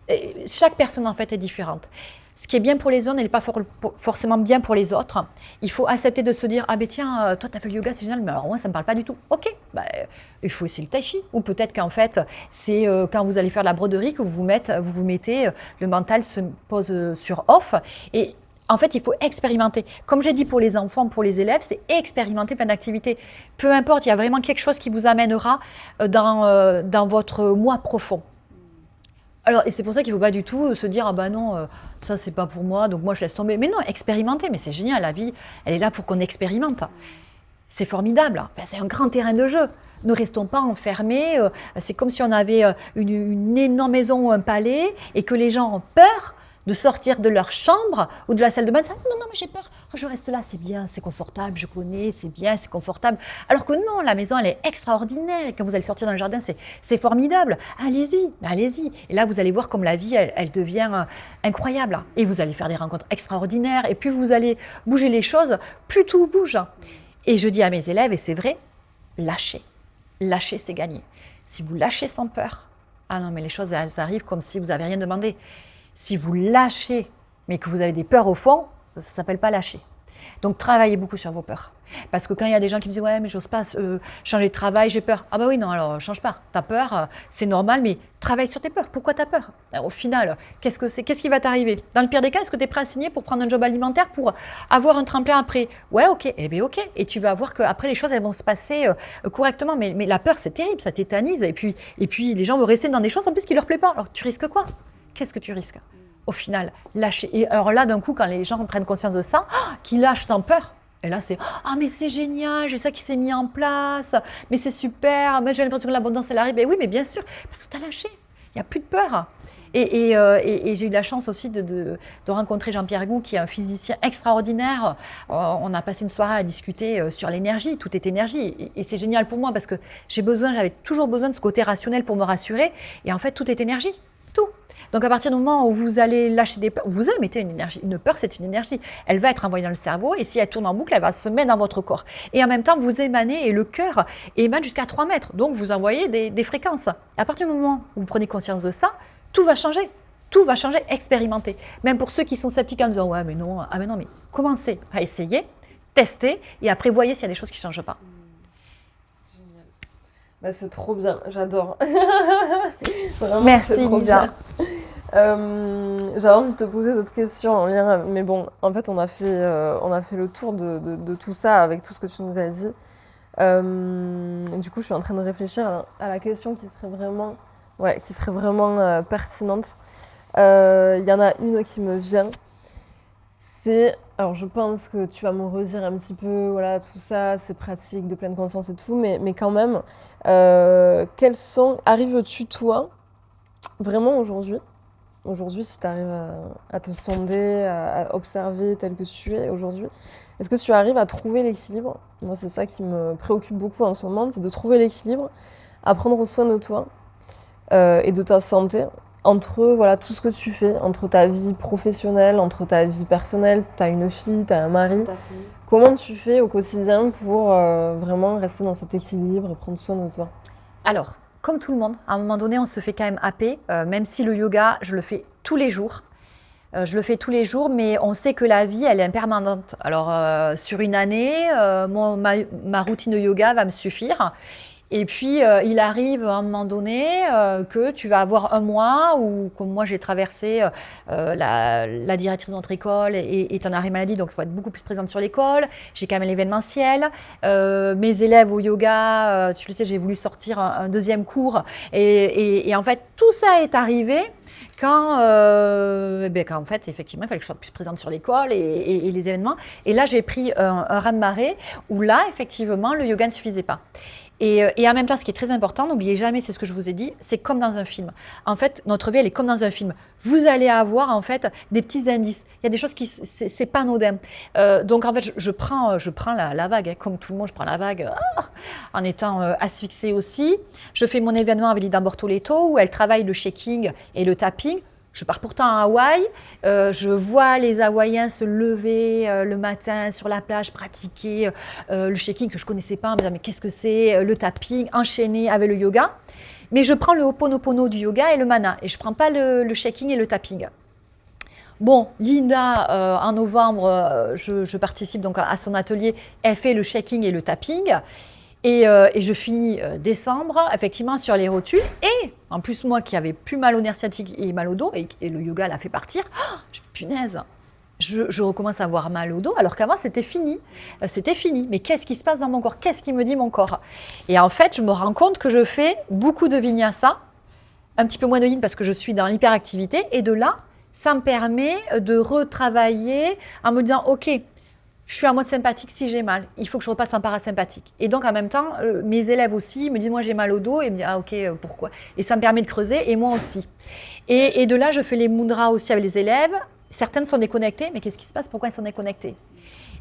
Et chaque personne en fait est différente. ce qui est bien pour les uns n'est pas forcément bien pour les autres. Il faut accepter de se dire, ah ben tiens, toi tu as fait le yoga, c'est génial, mais alors moi ça ne me parle pas du tout. Ok, il faut essayer le tai chi. Ou peut-être qu'en fait, c'est quand vous allez faire de la broderie que vous mettez, le mental se pose sur off. Et en fait, il faut expérimenter. Comme j'ai dit pour les enfants, pour les élèves, c'est expérimenter plein d'activités. Peu importe, il y a vraiment quelque chose qui vous amènera dans votre moi profond. Alors, et c'est pour ça qu'il ne faut pas du tout se dire « Ah ben non, ça c'est pas pour moi, donc moi je laisse tomber ». Mais non, expérimenter, mais c'est génial, la vie, elle est là pour qu'on expérimente. C'est formidable, enfin, c'est un grand terrain de jeu. Ne restons pas enfermés, c'est comme si on avait une énorme maison ou un palais et que les gens ont peur de sortir de leur chambre ou de la salle de bain. Non, mais j'ai peur, je reste là, c'est bien, c'est confortable, je connais, c'est bien, c'est confortable. Alors que non, la maison, elle est extraordinaire. Et quand vous allez sortir dans le jardin, c'est formidable. Allez-y, allez-y. Et là, vous allez voir comme la vie, elle devient incroyable. Et vous allez faire des rencontres extraordinaires. Et plus vous allez bouger les choses, plus tout bouge. Et je dis à mes élèves, et c'est vrai, lâchez. Lâcher, c'est gagner. Si vous lâchez sans peur, ah non, mais les choses, elles arrivent comme si vous n'avez rien demandé. Si vous lâchez, mais que vous avez des peurs au fond, ça ne s'appelle pas lâcher. Donc, travaillez beaucoup sur vos peurs. Parce que quand il y a des gens qui me disent « Ouais, mais j'ose pas changer de travail, j'ai peur. » Ah bah oui, non, alors change pas. T'as peur, c'est normal, mais travaille sur tes peurs. Pourquoi t'as peur? Alors, au final, qu'est-ce qui va t'arriver? Dans le pire des cas, est-ce que tu es prêt à signer pour prendre un job alimentaire pour avoir un tremplin après? Ouais, ok. Eh bien, ok. Et tu vas voir qu'après, les choses, elles vont se passer correctement. Mais la peur, c'est terrible, ça tétanise. Et puis, les gens vont rester dans des choses en plus qui leur plaisent pas. Alors, tu risques quoi? Qu'est-ce que tu risques? Au final, lâcher. Et alors là, d'un coup, quand les gens prennent conscience de ça, qu'ils lâchent sans peur. Et là, c'est « Ah, mais c'est génial, j'ai ça qui s'est mis en place, mais c'est super, mais j'ai l'impression que l'abondance, elle arrive. » Et oui, mais bien sûr, parce que tu as lâché, il n'y a plus de peur. Et j'ai eu la chance aussi de rencontrer Jean-Pierre Gou, qui est un physicien extraordinaire. On a passé une soirée à discuter sur l'énergie, tout est énergie. Et c'est génial pour moi parce que j'avais toujours besoin de ce côté rationnel pour me rassurer. Et en fait, tout est énergie. Tout. Donc à partir du moment où vous allez lâcher des peurs, vous émettez une énergie. Une peur, c'est une énergie. Elle va être envoyée dans le cerveau et si elle tourne en boucle, elle va se mettre dans votre corps. Et en même temps, vous émanez et le cœur émane jusqu'à 3 mètres. Donc vous envoyez des fréquences. Et à partir du moment où vous prenez conscience de ça, tout va changer. Tout va changer, expérimentez. Même pour ceux qui sont sceptiques en disant « Ouais, mais non, mais commencez à essayer, testez et après voyez s'il y a des choses qui ne changent pas. » Bah, c'est trop bien, j'adore. Vraiment, merci Lisa. J'avais envie de te poser d'autres questions en lien, mais bon, en fait, on a fait le tour de tout ça avec tout ce que tu nous as dit. Du coup, je suis en train de réfléchir à la question qui serait vraiment pertinente. Il y en a une qui me vient. Alors je pense que tu vas me redire un petit peu, voilà, tout ça, c'est pratique, de pleine conscience et tout, mais quand même, arrives-tu toi, vraiment aujourd'hui, si tu arrives à te sonder, à observer tel que tu es aujourd'hui, est-ce que tu arrives à trouver l'équilibre? Moi, c'est ça qui me préoccupe beaucoup en ce moment, c'est de trouver l'équilibre, à prendre soin de toi et de ta santé, entre tout ce que tu fais, entre ta vie professionnelle, entre ta vie personnelle, tu as une fille, tu as un mari. Comment tu fais au quotidien pour vraiment rester dans cet équilibre et prendre soin de toi? Alors, comme tout le monde, à un moment donné, on se fait quand même happer, même si le yoga, je le fais tous les jours. Mais on sait que la vie, elle est impermanente. Alors, sur une année, ma routine de yoga va me suffire. Et puis, il arrive à un moment donné que tu vas avoir un mois où, comme moi, j'ai traversé la directrice de notre école est en arrêt maladie, donc il faut être beaucoup plus présente sur l'école. J'ai quand même l'événementiel. Mes élèves au yoga, tu le sais, j'ai voulu sortir un deuxième cours. Et en fait, tout ça est arrivé quand en fait, effectivement, il fallait que je sois plus présente sur l'école et les événements. Et là, j'ai pris un raz-de-marée où là, effectivement, le yoga ne suffisait pas. Et en même temps, ce qui est très important, n'oubliez jamais, c'est ce que je vous ai dit, c'est comme dans un film. En fait, notre vie, elle est comme dans un film. Vous allez avoir, en fait, des petits indices. Il y a des choses qui, c'est pas anodin. Donc, en fait, je prends la vague, hein, comme tout le monde, je prends la vague en étant asphyxiée aussi. Je fais mon événement avec Lida Bortoletto, où elle travaille le shaking et le tapping. Je pars pourtant à Hawaï, je vois les Hawaïens se lever le matin sur la plage, pratiquer le shaking que je ne connaissais pas, en me disant mais qu'est-ce que c'est, le tapping, enchaîné avec le yoga. Mais je prends le Ho'oponopono du yoga et le mana, et je ne prends pas le shaking et le tapping. Bon, Linda, en novembre, je participe donc à son atelier. Elle fait le shaking et le tapping. Et je finis décembre, effectivement, sur les rotules. Et en plus, moi qui avais plus mal au nerf sciatique et mal au dos, et le yoga l'a fait partir, punaise, je recommence à avoir mal au dos, alors qu'avant, c'était fini. C'était fini. Mais qu'est-ce qui se passe dans mon corps? Qu'est-ce qui me dit mon corps? Et en fait, je me rends compte que je fais beaucoup de vinyasa, un petit peu moins de yin parce que je suis dans l'hyperactivité. Et de là, ça me permet de retravailler en me disant, OK, je suis en mode sympathique si j'ai mal. Il faut que je repasse en parasympathique. Et donc, en même temps, mes élèves aussi me disent, moi, j'ai mal au dos. Et ils me disent, ah, OK, pourquoi? Et ça me permet de creuser, et moi aussi. Et de là, je fais les mudras aussi avec les élèves. Certaines sont déconnectées, mais qu'est-ce qui se passe? Pourquoi elles sont déconnectées?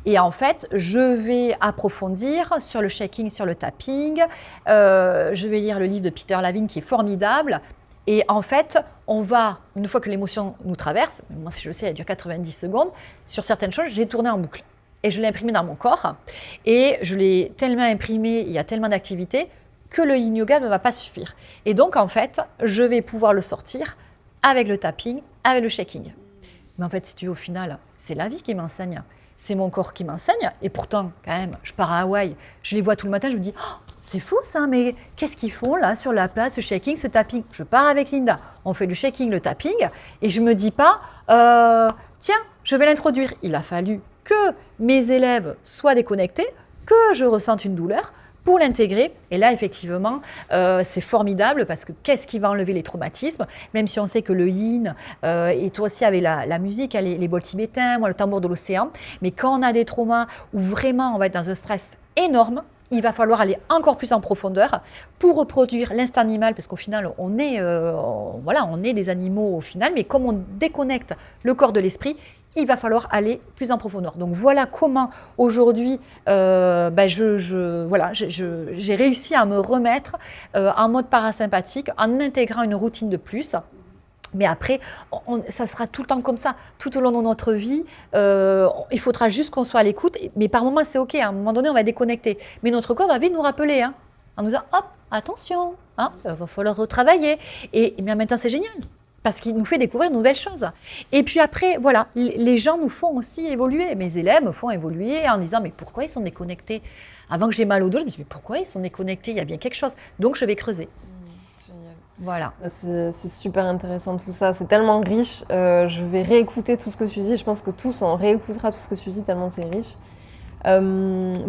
Et en fait, je vais approfondir sur le shaking, sur le tapping. Je vais lire le livre de Peter Lavigne qui est formidable. Et en fait, on va, une fois que l'émotion nous traverse, moi je le sais, elle dure 90 secondes, sur certaines choses, j'ai tourné en boucle. Et je l'ai imprimé dans mon corps. Et je l'ai tellement imprimé, il y a tellement d'activités, que le yin yoga ne va pas suffire. Et donc, en fait, je vais pouvoir le sortir avec le tapping, avec le shaking. Mais en fait, si tu veux, au final, c'est la vie qui m'enseigne. C'est mon corps qui m'enseigne. Et pourtant, quand même, je pars à Hawaï, je les vois tout le matin, je me dis, oh, c'est fou ça, mais qu'est-ce qu'ils font là sur la place, ce shaking, ce tapping? Je pars avec Linda, on fait du shaking, le tapping, et je me dis pas, tiens, je vais l'introduire. Il a fallu que mes élèves soient déconnectés, que je ressente une douleur pour l'intégrer. Et là, effectivement, c'est formidable parce que qu'est-ce qui va enlever les traumatismes? Même si on sait que le yin, et toi aussi avec la musique, les bols tibétains, moi le tambour de l'océan, mais quand on a des traumas où vraiment on va être dans un stress énorme, il va falloir aller encore plus en profondeur pour reproduire l'instinct animal, parce qu'au final, on est des animaux au final, mais comme on déconnecte le corps de l'esprit, il va falloir aller plus en profondeur. Donc voilà comment aujourd'hui, j'ai réussi à me remettre en mode parasympathique en intégrant une routine de plus. Mais après, ça sera tout le temps comme ça, tout au long de notre vie. Il faudra juste qu'on soit à l'écoute. Mais par moments, c'est OK. À un moment donné, on va déconnecter. Mais notre corps va vite nous rappeler, en nous disant, hop, attention, il va falloir retravailler. Mais en même temps, c'est génial. Parce qu'il nous fait découvrir de nouvelles choses. Et puis après, voilà, les gens nous font aussi évoluer. Mes élèves me font évoluer en disant, mais pourquoi ils sont déconnectés? Avant que j'ai mal au dos, je me suis dit, mais pourquoi ils sont déconnectés? Il y a bien quelque chose. Donc, je vais creuser. Voilà. C'est super intéressant tout ça, c'est tellement riche. Je vais réécouter tout ce que tu dis, je pense que tous on réécoutera tout ce que tu dis tellement c'est riche.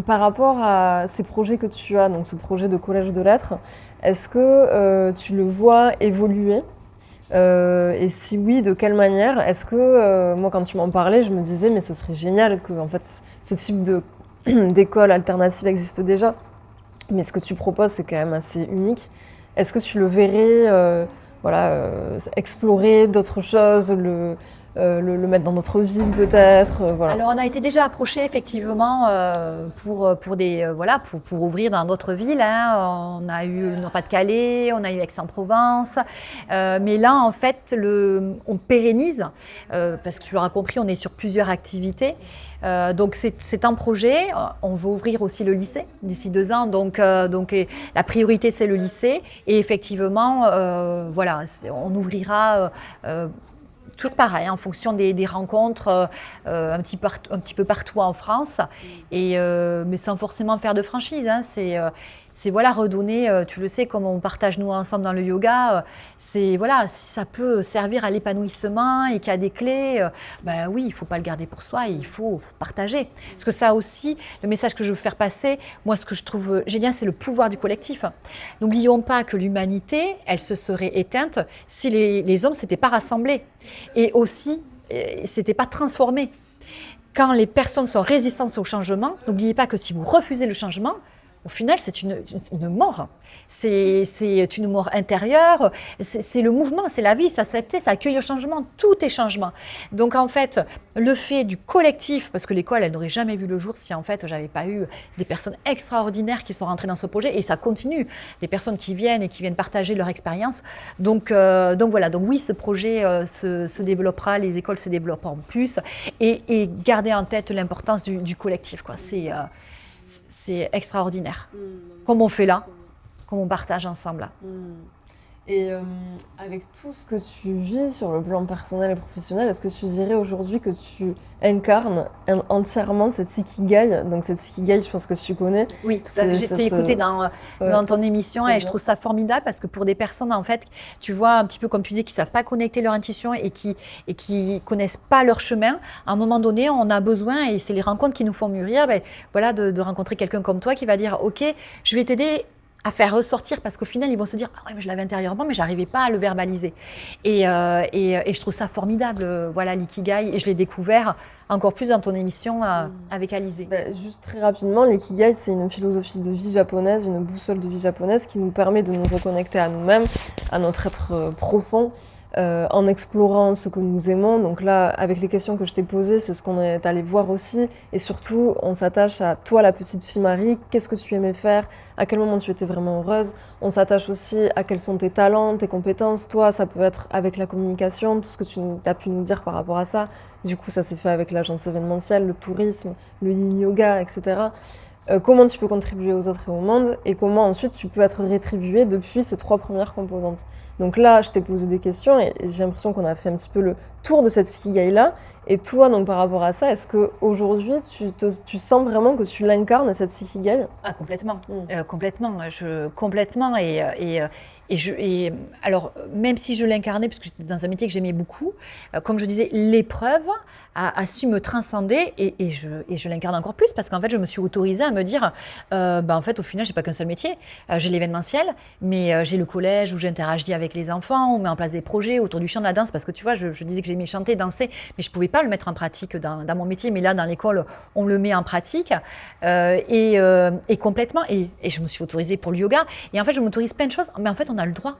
Par rapport à ces projets que tu as, donc ce projet de collège de lettres, est-ce que tu le vois évoluer? Et si oui, de quelle manière? Est-ce que, moi quand tu m'en parlais, je me disais mais ce serait génial que en fait, ce type d'école alternative existe déjà. Mais ce que tu proposes c'est quand même assez unique. Est-ce que tu le verrais explorer d'autres choses, le mettre dans notre ville peut-être voilà. Alors on a été déjà approché effectivement pour ouvrir dans d'autres villes. On a eu le Nord-Pas-de-Calais, on a eu Aix-en-Provence, mais là en fait on pérennise parce que tu l'auras compris, on est sur plusieurs activités. Donc c'est un projet. On veut ouvrir aussi le lycée d'ici 2 ans. Donc la priorité c'est le lycée. Et effectivement, on ouvrira toujours pareil, en fonction des rencontres un petit peu partout en France. Mais sans forcément faire de franchise. C'est redonner, tu le sais, comme on partage nous ensemble dans le yoga, si ça peut servir à l'épanouissement et qu'il y a des clés, oui, il ne faut pas le garder pour soi, il faut partager. Parce que ça aussi, le message que je veux faire passer, moi ce que je trouve génial, c'est le pouvoir du collectif. N'oublions pas que l'humanité, elle se serait éteinte si les hommes ne s'étaient pas rassemblés. Et aussi, s'étaient pas transformés. Quand les personnes sont résistantes au changement, n'oubliez pas que si vous refusez le changement, au final, c'est une mort. C'est une mort intérieure. C'est le mouvement, c'est la vie, s'accepter, ça accueille le changement. Tout est changement. Donc, en fait, le fait du collectif, parce que l'école, elle n'aurait jamais vu le jour si, en fait, j'avais pas eu des personnes extraordinaires qui sont rentrées dans ce projet. Et ça continue. Des personnes qui viennent partager leur expérience. Donc voilà. Donc oui, ce projet se développera, les écoles se développeront plus. Et garder en tête l'importance du collectif, quoi. C'est extraordinaire. Comme on fait là, comme on partage ensemble là. Et avec tout ce que tu vis sur le plan personnel et professionnel, est-ce que tu dirais aujourd'hui que tu incarnes entièrement cette ikigai? Donc cette ikigai, je pense que tu connais. Oui, tout à fait. J'ai écouté dans ton émission et je trouve ça formidable parce que pour des personnes, en fait, tu vois, un petit peu comme tu dis, qui ne savent pas connecter leur intuition et qui connaissent pas leur chemin, à un moment donné, on a besoin, et c'est les rencontres qui nous font mûrir, voilà, de rencontrer quelqu'un comme toi qui va dire, OK, je vais t'aider à faire ressortir, parce qu'au final, ils vont se dire, ah ouais, mais je l'avais intérieurement, mais j'arrivais pas à le verbaliser. Et je trouve ça formidable, voilà, l'ikigai, et je l'ai découvert encore plus dans ton émission avec Alizé. Juste très rapidement, l'ikigai, c'est une philosophie de vie japonaise, une boussole de vie japonaise qui nous permet de nous reconnecter à nous-mêmes, à notre être profond, en explorant ce que nous aimons. Donc là, avec les questions que je t'ai posées, c'est ce qu'on est allé voir aussi. Et surtout, on s'attache à toi, la petite fille Marie, qu'est-ce que tu aimais faire, à quel moment tu étais vraiment heureuse. On s'attache aussi à quels sont tes talents, tes compétences. Toi, ça peut être avec la communication, tout ce que tu as pu nous dire par rapport à ça. Du coup, ça s'est fait avec l'agence événementielle, le tourisme, le yin yoga, etc. Comment tu peux contribuer aux autres et au monde, et comment ensuite tu peux être rétribué depuis ces 3 premières composantes. Donc là, je t'ai posé des questions et j'ai l'impression qu'on a fait un petit peu le tour de cette ikigai-là. Et toi, donc par rapport à ça, est-ce qu'aujourd'hui, tu sens vraiment que tu l'incarnes, cette ikigai? Ah, complètement, complètement. Et alors, même si je l'incarnais, parce que j'étais dans un métier que j'aimais beaucoup, comme je disais, l'épreuve a su me transcender et je l'incarne encore plus, parce qu'en fait, je me suis autorisée à me dire, en fait, au final, j'ai pas qu'un seul métier. J'ai l'événementiel, mais j'ai le collège où j'interagis avec les enfants, on met en place des projets autour du chant de la danse, parce que tu vois, je disais que j'aimais chanter, danser, mais je pouvais pas le mettre en pratique dans mon métier, mais là, dans l'école, on le met en pratique, et complètement, et je me suis autorisée pour le yoga, et en fait, je m'autorise plein de choses, mais en fait, on a le droit.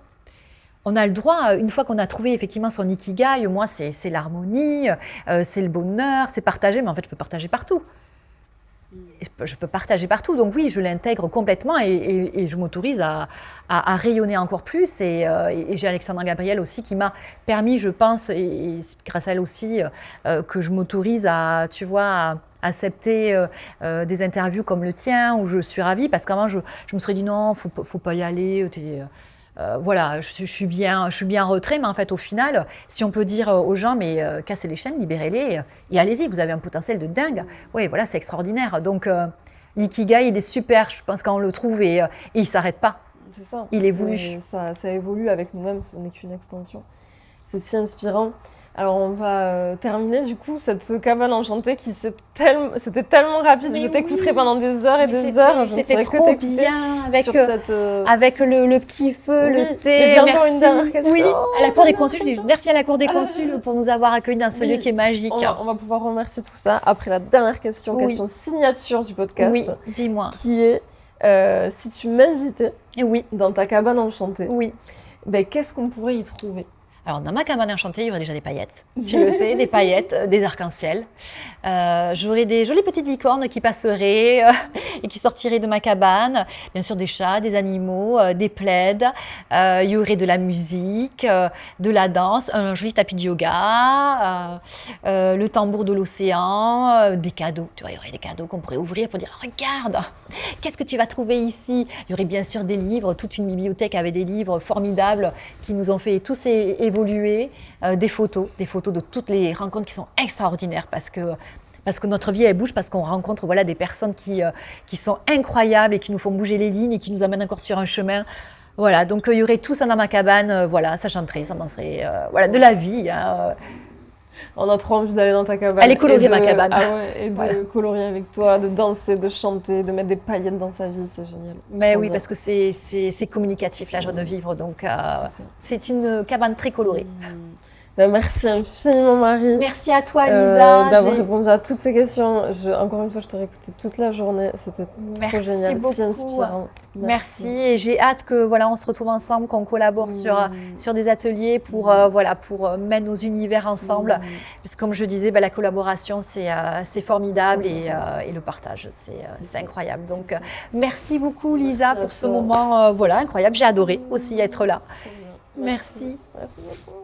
On a le droit, une fois qu'on a trouvé effectivement son ikigai, moi, c'est l'harmonie, c'est le bonheur, c'est partager, mais en fait, je peux partager partout. Je peux partager partout, donc oui, je l'intègre complètement et je m'autorise à rayonner encore plus. Et j'ai Alexandra Gabriel aussi qui m'a permis, je pense, et grâce à elle aussi, que je m'autorise à, tu vois, à accepter des interviews comme le tien, où je suis ravie, parce qu'avant, je me serais dit non, faut pas y aller, voilà, je suis bien en retrait, mais en fait, au final, si on peut dire aux gens, mais cassez les chaînes, libérez-les, et allez-y, vous avez un potentiel de dingue. Oui, voilà, c'est extraordinaire. Donc, l'ikigai, il est super, je pense, quand on le trouve, et il ne s'arrête pas. C'est ça. Il évolue. Ça évolue avec nous-mêmes, ce n'est qu'une extension. C'est si inspirant. Alors, on va terminer, du coup, cette cabane enchantée qui c'était tellement rapide. Mais je t'écouterai oui. pendant des heures et des heures. C'était trop bien avec le petit feu, oui. le thé. J'ai encore une dernière question. Oui, à la Cour des Consuls. Merci à la Cour des Consuls pour nous avoir accueillis dans ce lieu qui est magique. On va pouvoir remercier tout ça après la dernière question, question signature du podcast. Oui, dis-moi. Qui est, si tu m'invitais dans ta cabane enchantée, qu'est-ce qu'on pourrait y trouver? Alors, dans ma cabane enchantée, il y aurait déjà des paillettes. Tu le sais, des paillettes, des arcs-en-ciel. J'aurais des jolies petites licornes qui passeraient et qui sortiraient de ma cabane. Bien sûr, des chats, des animaux, des plaids. Il y aurait de la musique, de la danse, un joli tapis de yoga, le tambour de l'océan, des cadeaux. Tu vois, il y aurait des cadeaux qu'on pourrait ouvrir pour dire « Regarde, qu'est-ce que tu vas trouver ici ?» Il y aurait bien sûr des livres, toute une bibliothèque avec des livres formidables qui nous ont fait tous évoluer, des photos de toutes les rencontres qui sont extraordinaires parce que notre vie elle bouge, parce qu'on rencontre des personnes qui sont incroyables et qui nous font bouger les lignes et qui nous amènent encore sur un chemin. Voilà, donc il y aurait tout ça dans ma cabane, ça chanterait, ça danserait, de la vie. On a trop envie d'aller dans ta cabane. Elle est colorée, ma cabane. Et de colorier avec toi, de danser, de chanter, de mettre des paillettes dans sa vie, c'est génial. Mais oui, parce que c'est communicatif, la joie de vivre. Donc, c'est une cabane très colorée. Merci infiniment, Marie. Merci à toi, Lisa. D'avoir répondu à toutes ces questions. Encore une fois, je t'aurais écouté toute la journée. C'était trop génial, beaucoup. si inspirant. Merci. Et j'ai hâte que on se retrouve ensemble, qu'on collabore sur des ateliers pour mettre nos univers ensemble. Parce que comme je disais, la collaboration, c'est formidable et le partage, c'est incroyable. Donc, merci beaucoup, Lisa, pour ce moment incroyable. J'ai adoré aussi être là. Merci. Merci beaucoup.